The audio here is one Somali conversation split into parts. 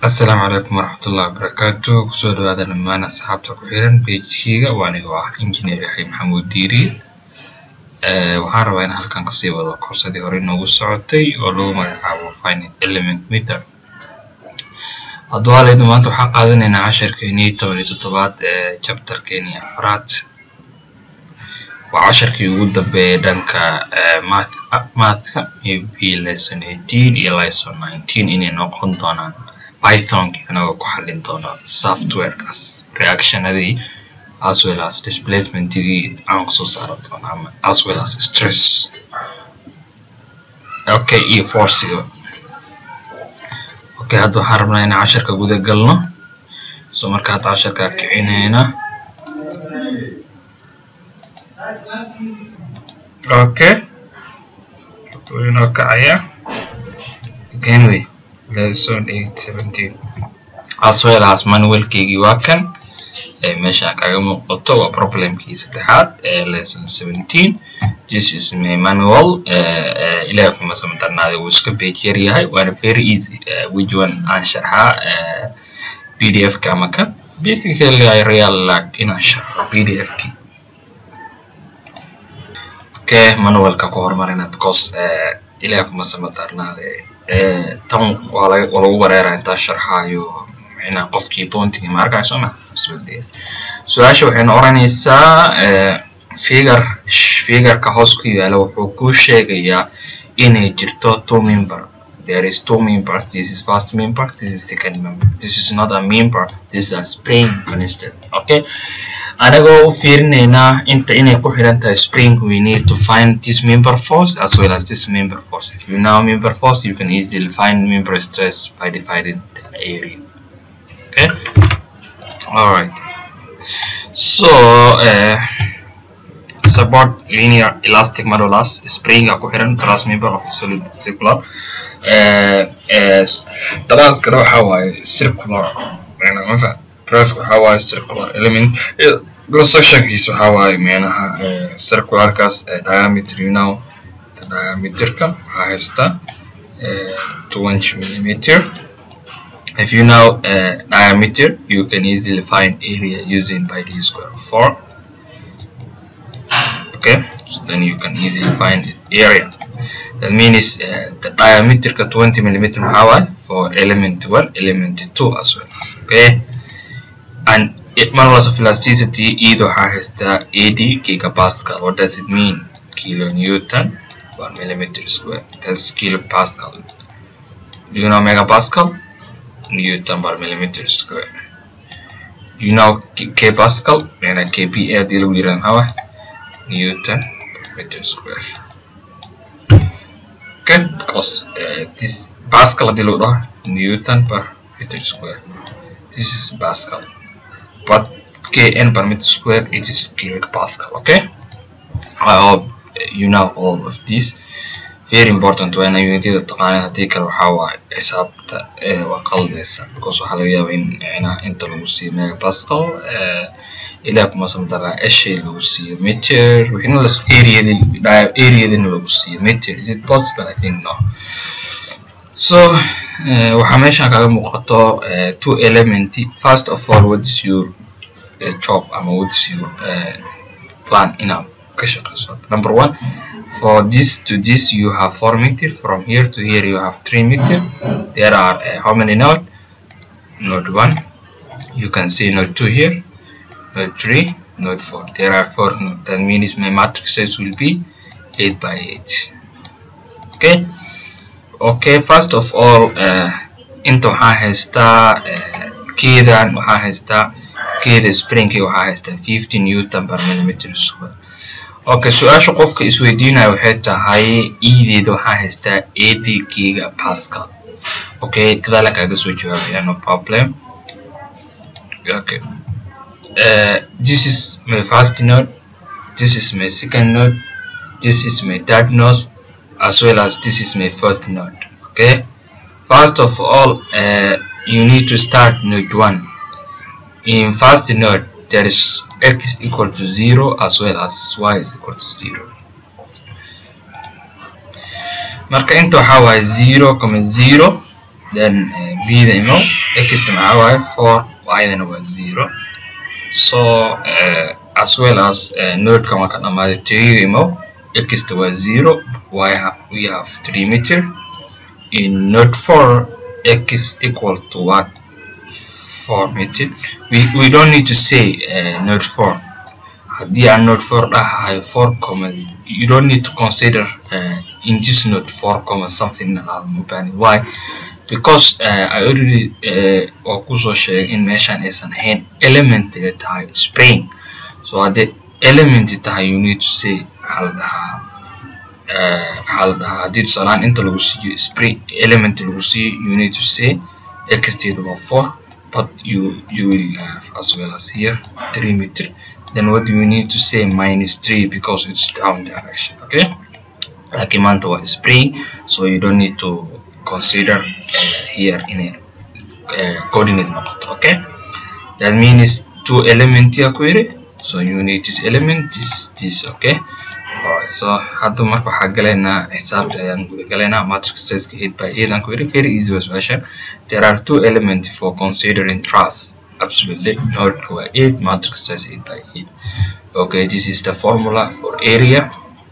السلام عليكم ورحمة الله وبركاته. كسود هذا لما أنا صحابتك وحيران بيجيغا وأنا واحد إنجنير يحيى محمود ديري. waxaan rabaa in halkan kasii wado coursadii hore noogu socotay oo lagu magacaabo finite element meter. hadduu haleedna maanta waxaan qaadanaynaa casharkeenii 17aad ee chapterkeenii afraad. waa casharkii ugu dambeeyay dhanka mathka maybe lesson 18 iyo lesson 19 inay noqon doonaan Python anagoo ku xallin doona softwarekaas reactionadii as well as displacement aan kusoo saaro doona as well as stress. Okay, iyo force. Okay, hadda waxaan rabnaa inaan casharka guda galno. So marka hadda casharka kicinayna. Okay, inoo kacaya again way lesson 817 as well as manualkeygii waa kan meesha kaga muuqato waa problemkii saddexaad lesson 17. This is my manual. ilaa kuma samtarnaade wuu iska page yar yahay waana very easy. which one aan sharxaa PDF ka ama kan basically I real like inaan sharxo PDF ki. Okay, manualka ku hormarina because ilaa kuma samtarnaade tan waa lagu wareeraa inta sharxaayo inaan qofkii pointing ma arkayso ma bismillaah. su'aasha waxayna oranaysaa figure ka hoos ku yaala wuxuu ku sheegayaa inay jirto two member. There is two members. This is first member, this is second member. This is not a member, this is a spring constant. Okay, anagoo fiirinayna inta inay ku xiran tahay spring, we need to find this member force as well as this member force. If you know member force, you can easily find member stress by dividing the area. Okay, all right. So support linear elastic modulus spring ku xiran truss member of a solid circular. truss kana waxa waaye circular truss waxa waaye circular element. cross section kiisa waxa waaye meelaha circularkaas diameter, you know the diameter ka waxa haysta 20 millimeter. If you know diameter, you can easily find area using pi d square of 4. Okay, so then you can easily find the area. That means the diameter ka 20 millimeter for element 1, element 2 as well. Okay, and it modulus of elasticity either has the 80 gigapascal. What does it mean? Kilonewton per millimeter square. That's kilopascal. Do you know megapascal? Newton per millimeter square. You know K pascal and kPa deal with Newton per meter square. Okay, because this pascal deal with Newton per meter square. This is pascal, but Kn per meter square it is kilopascal. Okay, I hope you know all of this. Very important when you need to take care of how I accept وقلدس because waxa laga yaabaa in inta lagu siiyo megapascal ilaa kuma samdara ashey lagu siiyo meter wixina la area lagu siiyo meter. Is it possible? I think no. So waxa meesha kaga muuqato two element. First of all, what is your job ama what is your plan in a ka shaqeyso? Number 1, for this to this you have 4 meter. From here to here you have 3 meter. There are how many node? Node 1, you can see node 2 here, node 3, node 4. There are 4 nodes. That means my matrices will be 8 by 8. Okay, okay, first of all inta waxaa haysta keedan waxaa haysta keeda springki waxaa haysta 50 newton per millimeter square. Okay, su'aasha qofka isweydiinayo waxay tahay ideeda waxaa haysta 80 gigapascal. Okay, kadaala kaga soo jawaabaya, no problem. Okay, this is my first node, this is my second node, this is my third node, as well as this is my fourth node. Okay, first of all you need to start node 1. In first node there is x equal to 0 as well as y is equal to 0. marka inta waxa waaye 0,0 then b da imo x maxaa waaye 4 y dana waa 0 so as well as node kan waa ka dhamaaday 3 da imo x was 0 we have 3 meter in node 4 x equal to what 4 meter we don't need to say node 4 haddii aan node 4 dhahayo 4 comma you don't need to consider in this node 4 comma something why because I already kusoo sheegay in meeshaan aysan ahayn element tahay spring so haddii element tahay you need to say hal haddii salaan inta lagu siiyo spring element lagu siiyo you need to say x to the 4 but you will have as well as here 3 meter then what do you need to say -3 because it's down direction okay like amount of spring so you don't need to consider here in a coordinate noqoto okay that means 2 element here query so you need this element this okay alright so hadda marka waxa galeena xisaabta ayaan guda galeena matrix size 8 by 8 aan query very easy question there are 2 elements for considering truss absolutely node 8 matrix size 8 by 8 okay this is the formula for area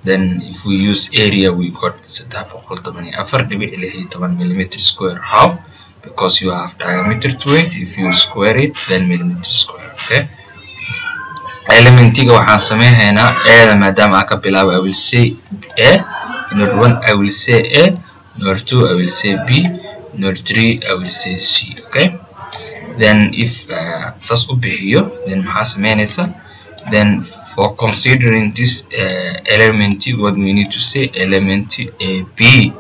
then if we use area we got 3.4 millimeter square how because you have diameter to it if you square it then millimeter square okay elementiga waxaan sameeynaa a maadaama ka bilaabo I will say a node 1 I will say a node 2 I will say b node 3 I will say c okay then if saas u bixiyo then maxaa sameynaysa then for considering this element what we need to say element a b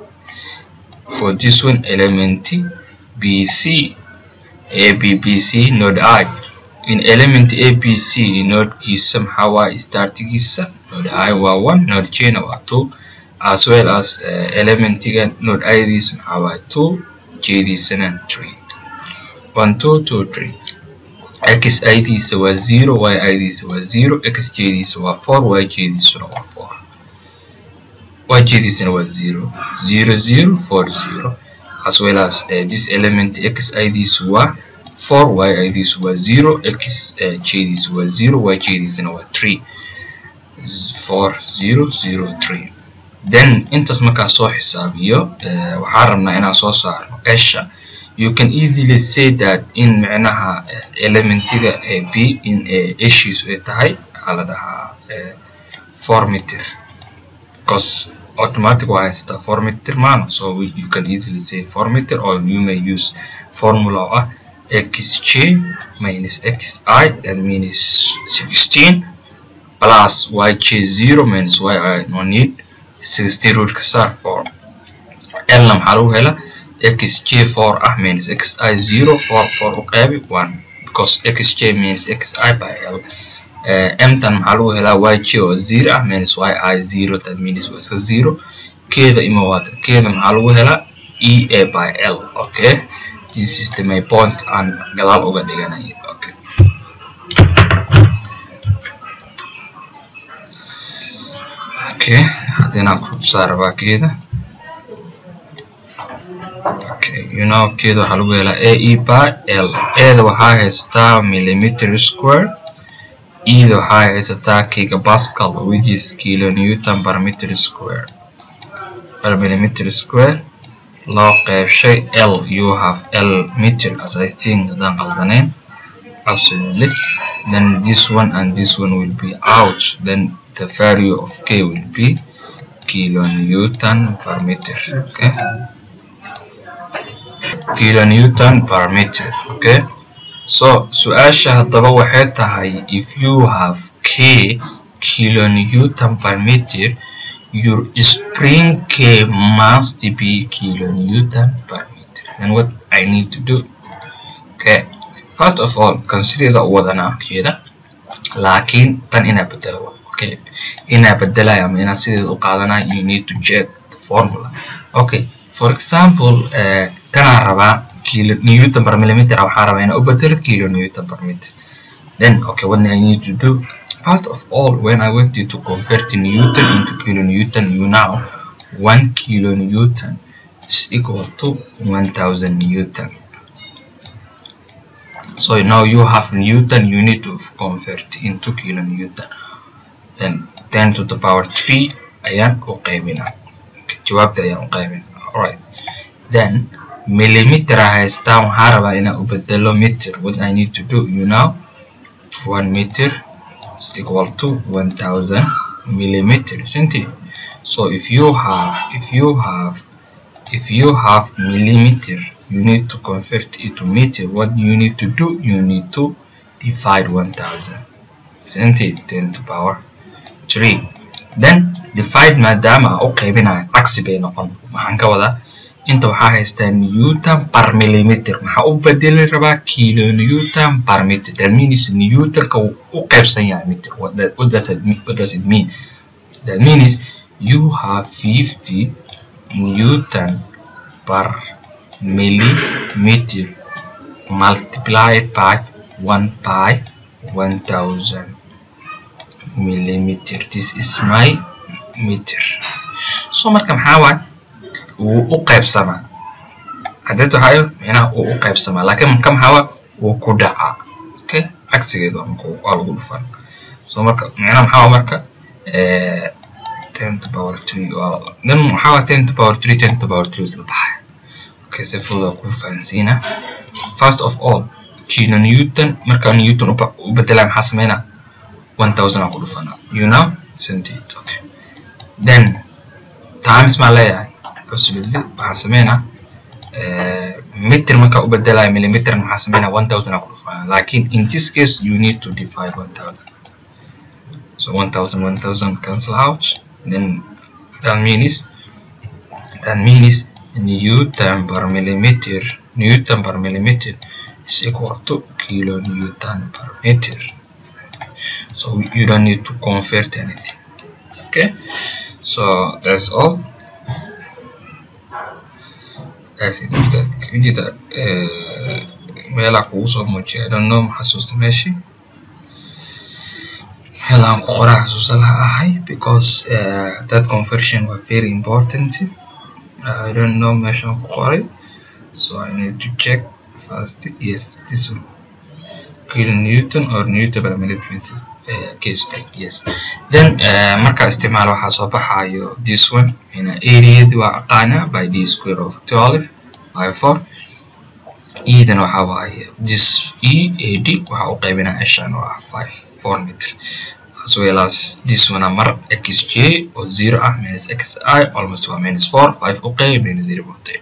for this one element b c a b b c node I in element a b c node kiisa maxaa waaye startigiisa node I waa 1 node j na waa 2 as well as elementiga node I diisa maxaa waaye 2 j diisana 3 1 2 2 3 x I diisa waa 0 y I diisa waa 0 x j diisa waa 4 y j diisuna waa 4 y j diisana waa 0 0 0 4 0 as well as this element x I diisa waa 4 y I diisa waa 0 x j diisa waa 0 y j diisana waa 3 4 0 0 3 then intaas markaa soo xisaabiyo waxaan rabnaa inaan soo saarno esha you can easily say that in macnaha elementiga b in issues ay tahay ala dhahaa 4 meter because automatic waa haysta 4 meter man so you can easily say 4 meter or you may use formula xj minus xi that means 16 plus yj 0 minus yi no need 16 root ka saar for l na maxaa lagu hela xj 4 minus xi 0 4 u qeybi 1 because xj means xi by l m tan maxaa lagu helaa yj oo 0 minus yi 0 that means waa 0 keeda ima waata keeda maxaa lagu helaa ea by l okay this is my point aan gadaal uga dhiganayo okay okay hadina ku saarba keeda okay you know keeda waxa lagu helaa ae by l eeda waxa haystaa millimeter square e da waxa haystaa gigapascal which is kilonewton per meter square per millimeter square loo qeybshay l you have l meter as I think dan qaldaneen absolutely then this one and this one will be out then the value of k will be kilonewton per meter okay kilonewton per meter okay so su'aasha hadaba waxay tahay if you have k kilonewton per meter your spring k must be kilonewton per meter and what I need to do okay first of all consider the wadana keeda laakiin tan ina bedelo okay ina bedelaya ama ina sidoo u qaadana you need to check the formula okay for example kana raba kilonewton per millimeter waxa raba ina u bedelo kilonewton per meter then okay what I need to do first of all when I want you to convert newton into kilonewton you now 1 kilonewton is equal to 1000 Newton. So now you have Newton, you need to convert into kilonewton. Then 10 to the power 3 ayaan u qaybinaa. Jawaabta ayaan u qaybinaa. Alright. Then millimeter haystaa waxaan rabaa inaan u bedelo meter. What I need to do, you know, 1 meter is equal to 1000 millimeter, isn't it? So if you have millimeter, you need to convert it to meter. What you need to do, you need to divide 1000, isn't it? 10 to the power 3. Then divide maadaama u qaybinayo cagsi bay noqon. Maxaan ka wadaa inta waxaa haystaa Newton per millimeter, maxaa u bedeli rabaa kilonewton per meter. That means Newtonka u qaybsan yahay meter. What does it mean? That means you have 50 Newton per millimeter multiplied by 1 by 1000 millimeter. This is my meter. So marka maxaa waay u qaybsama hadeeto hayo ina u qaybsama laakiin marka maxaa waay uu ku dhaca. Okay, cagsigeedu waa lagu dhufan. So marka maxaa marka 10 to the power 3 then maxaa waay 10 to the power 3 10 to the power 3 isla baxay. Okay, si fudud ku fahansiina. First of all, kilonewton marka newton u bedelaa maxaa sameynaa 1000 aan ku dhufana, you know, isn't it? Okay, then times ma leeyahay absolutely waxaa sameynaa meter marka u bedelaa millimeter maxaa sameynaa 1000 aan ku dhufana, laakiin in this case you need to divide 1000. So 1000 cancel out, then that means Newton per millimeter is equal to kilonewton per meter. So you don't need to convert anything. Okay, so that's all. That's it. You did meela kugu soo muujiya. I don't know maxasuusta meeshii helaan ku qoraa xasuusan lahaa because that conversion was very important. I don't know meeshaan ku qoray, so I need to check first. Yes, this one kilonewton or Newton per millimeter. Case yes. Then marka isticmaal waxa soo baxayo this one in area waa aqaana by d square of 12 by 4. Idan waxa waaye this EAD waxa u qaybinaa ishaan waa 4 meter, as well as this one mar xj or 0 minus xi almost minus 4 5 u qayb minus 0.8.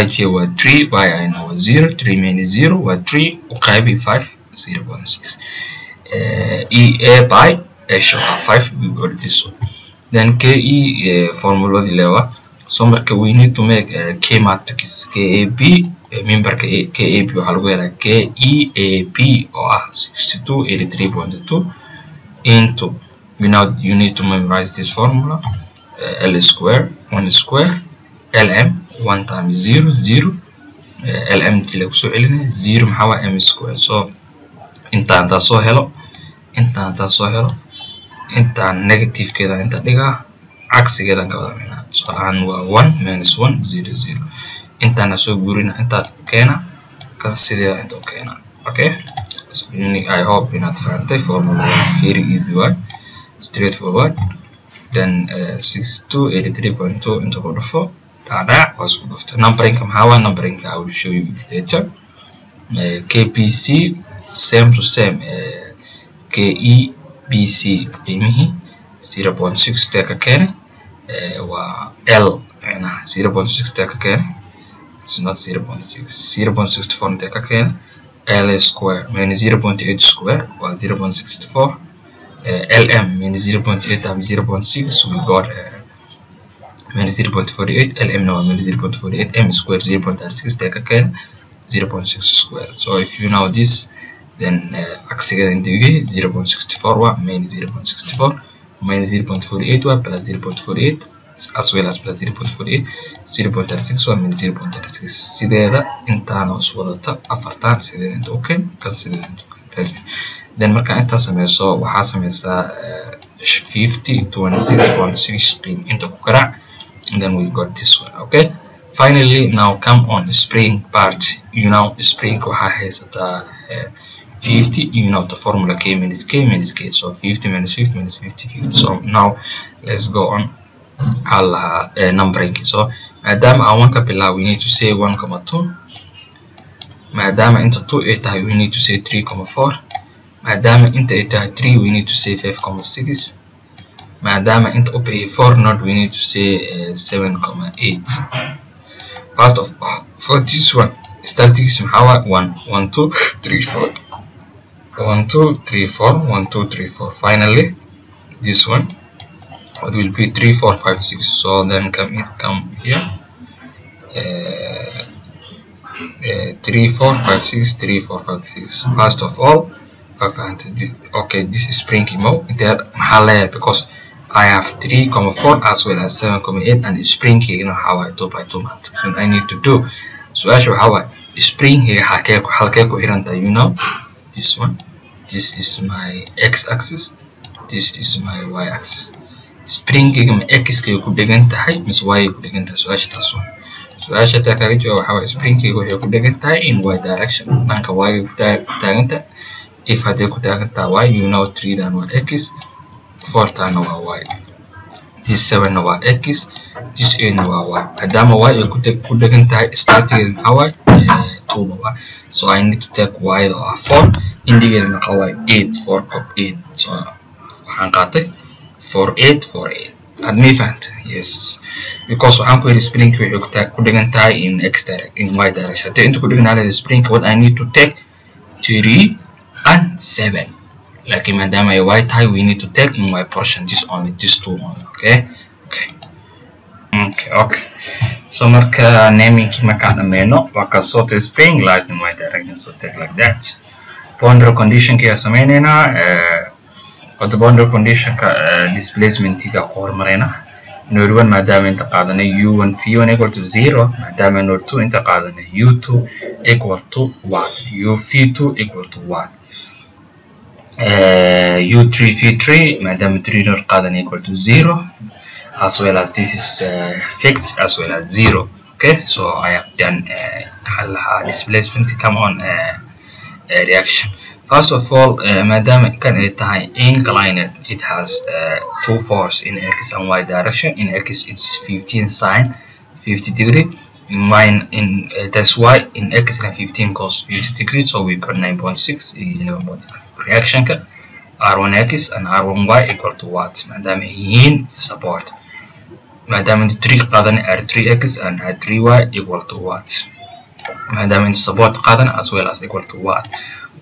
yj waa 3 yi waa 0 3 minus 0 waa 3 u qayb 5 0.6. EA by Asia 5, we got this one. Then KE formula the level. So we need to make K matrix KAB member KAB like KEAB or 6283.2 into, you need to memorize this formula. L square 1 square LM 1 times 0 0 LM 0 محاوى M square. So intaan soo helo intaan negative keeda inta dhiga cagsigeedan ka wada meena tusaalahan waa 1 minus 1 0 0 intaan soo guurina inta keena kan sidee inta keena. Okay, so I hope inaad fahantay formula very easy way, straightforward. Then 6283.2 into code 4 that was good of numbering maxaa waa numbering I will show you later. KPC same to same KEBC qiimihi 0.6 taka keene waa L ina 0.6 taka keene, it's not 0.6 0.64 taka keene L square minus 0.8 square waa 0.64 LM minus 0.8 times 0.6 we got minus 0.48 LM now minus 0.48 M square 0.36 taka keene 0.6 square. So if you know this, then axiga integral 0.64 minus 0.64 minus 0.48 plus 0.48 as well as plus 0.48 0.36 minus 0.36 sideeda intaan oo wadata afartaan sideeda inta okay kan sideeda inta. Then marka inta sameeyo waxa sameeysaa 50 26.6 into ku garaac, and then we got this one. Okay, finally now come on spring part. You know spring has the 50, you know the formula k minus k, so 50 minus 50 minus 50, 50. So now let's go on numbering. So madam I want to we need to say 1,2. madam into 2 we need to say 3,4. madam into 3 we need to say 5,6. madam into 4 not we need to say 7,8. First of all, for this one starting how 1 1 2 3 4 1 2 3 4 1 2 3 4. Finally this one it will be 3 4 5 6. So then come here 3 4 5 6 3 4 5 6. First of all okay, this is spring emo there because I have 3,4 as well as 7,8 and spring here. You know how I do by 2 matrix and I need to do. So actually how I spring here you know this one. This is my x-axis. This is my y-axis. Spring here x ku degan tahay mis y ku degan tahay. So actually that's one. So actually how spring here ku degan tahay in y direction. Nanka y ku tagan tahay. If I take y, you know 3 dan y x, 4 tan y. This 7 y x, this 8 y. Adama y you could take starting y 2 y. So I need to take y 4, indicating y 8, 4 8. So waxaan qaatay 4 8 4 8. Admit yes, because waxaan ku yiri spring wuxuu ku dhigan tahay in x direction, in y direction. Hadii inta ku dhiganahay spring what I need to take 3 and 7. Like madam I y tie we need to take in y portion this only, this two only. Okay. So marka naming marka dhammeeno waa ka soo the spring lies in y direction, so take like that. Boundary condition kaya sameynayna the boundary condition ka displacement ka hormarayna node 1 madam inta qaadana u1 v1 equal to 0, madam node 2 inta qaadana u2 equal to what, u v2 equal to what, u3 v3 madam 3 node qaadana equal to 0, as well as this is fixed as well as 0. Okay, so I have done displacement come on reaction. First of all, madam can inclined, it has 2 force in x and y direction. In x it's 15 sine 50 degree. In y that's why in x and 15 cos 50 degrees. So we got 9.6 reaction r1x and r1y equal to what? Madam in support. Madam in 3 qadan r3x and r3y equal to what? Madam in support qadan as well as equal to what?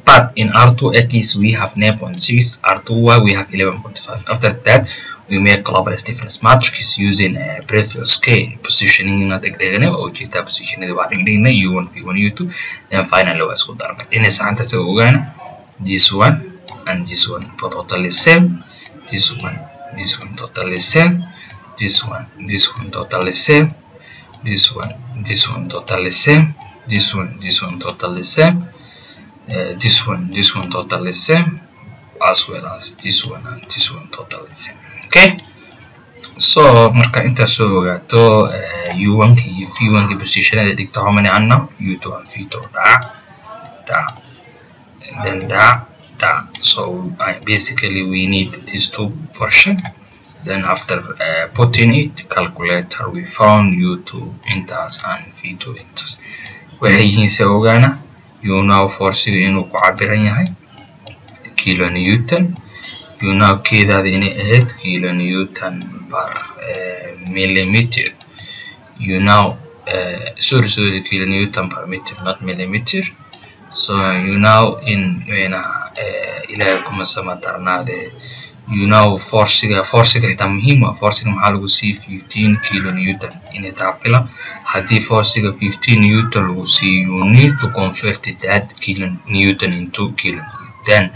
But in R2x we have 9.6, R2y we have 11.5. After that we make global stiffness matrix using a previous scale positioning not positioning u1 v1 u2, then finally was good. In a sentence this one and this one totally same, this one totally same, this one totally same, this one totally same, this one totally same, this one totally same, as well as this one and this one totally same. Okay, so marka inta soo ogaato u1 iyo v1 position ay dhigto how many anna u2 and v2 then so basically we need these two portion. Then after putting it calculator we found u2 intas and v2 intas. Waxay se ogaana you know force inuu ku cabiran yahay kilonewton, you know keedaada inay ahayd kilonewton per millimeter, you know sorry kilonewton per meter not millimeter. So you know in ilaahay kuma samatarnaade you know force-ga xitaa muhiim ah. Force-ga maxaa lagu sii 15 kilonewton inay taabila. Haddii force-ga 15 newton lagu sii you need to convert that kilonewton into kilonewton.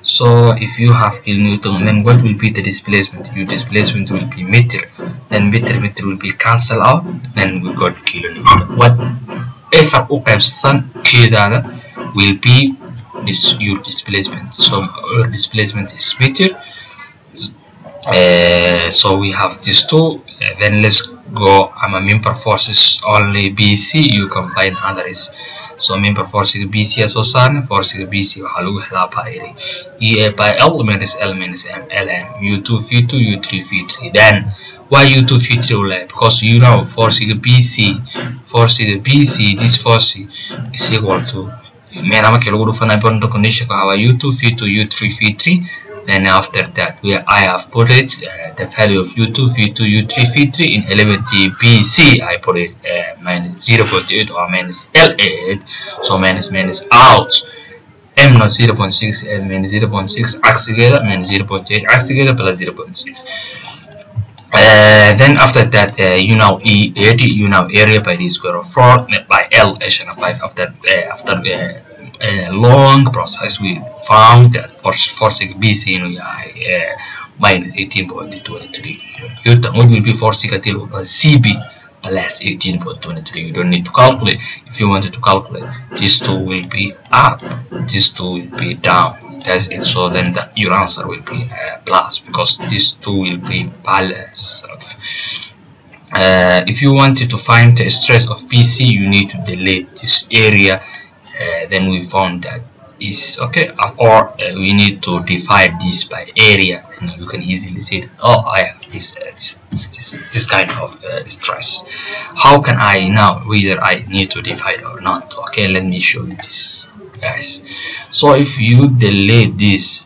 So if you have kilonewton, then what will be the displacement? Your displacement will be meter, then meter will be cancel out, then we got kilonewton. Whatever qaybsan keedaada will be your displacement. So our displacement is meter. So we have these two. Then let's go member forces only BC, you can find others. So member force BC soo saarnay force BC waxaa lagu helaa by EA by L minus L minus M LM U2 V2 U3 V3. Then why U2 V3? Because you know force BC this force is equal to markii lagu dhufanayo boundary condition waxaa U2 V2 U3 V3. Then after that I have put it the value of U2 V2 U3 V3 in element BC. I put it minus 0.8 or minus L8, so minus out. M not 0.6 and minus 0.6 x together, minus 0.8 x together plus 0.6. Then after that you now E80, you now area by d square of 4 by L and 5. After long process we found that force BC minus 18.23. What will be force CB plus 18.23. You don't need to calculate. If you wanted to calculate, these two will be up, these two will be down. That's it. So then your answer will be plus, because these two will be balanced. Okay. If you wanted to find the stress of BC, you need to delete this area. Then we found that is okay, or we need to divide this by area, and you can easily say that, oh, I have this kind of stress. How can I now whether I need to divide or not? Okay, let me show you this, guys. So if you delete this,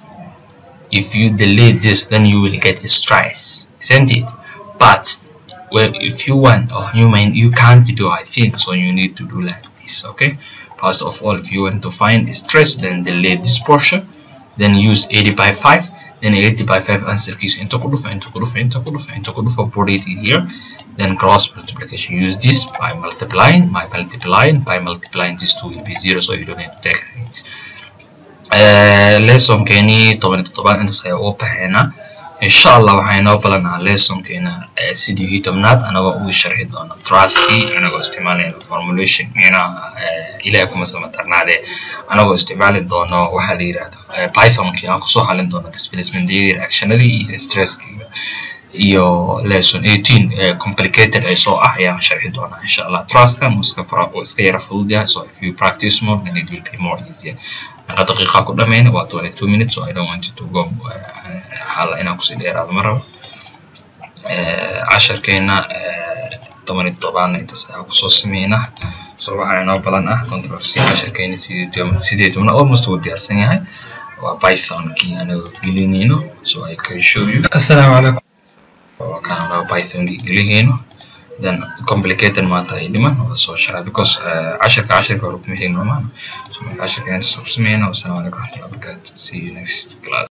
then you will get stress, isn't it? But well, if you want, or you can't do, I think so, you need to do like this. Okay, first of all, if you want to find stress, then delete this portion, then use 80 by 5, then 80 by 5 answer is into kudufa, put it in here, then cross multiplication, use this by multiplying, this two will be 0, so you don't need to take it. Lesson keeni 17 inta say oo baxeena inshallah waxayna balanaa lesson keena sidii 10aad anaga ugu sharxi doona Truss anaga isticmaalayna formulation ilaa kuma samatarnaade anaga isticmaali doono waxa la yiraahdo Python aan ku soo halin doono displacement reactionadii iyo stress iyo lesson 18 complicated ay soo ayaan sharxi doona inshallah. Truss kan iska yara fudud, so if you practice more then it will be more easier. دقيقة كده من about 22 minutes, so I don't want you to go حالا إنا كسيدير هذا مرة 10 كينا 8 طبعا أنت سأقصص مينا صراحة أنا بلنا كنترول 10 كينا سيديت من almost ودي أرسني هاي وبايثون كي أنا جلينينو so I can show you. السلام عليكم. وكان أنا بايثون جلينينو then complicated matter element so shall because 10 كروب مهين رومان so 10 كينا سبسمينا والسلام عليكم ورحمة الله وبركاته. See you next class.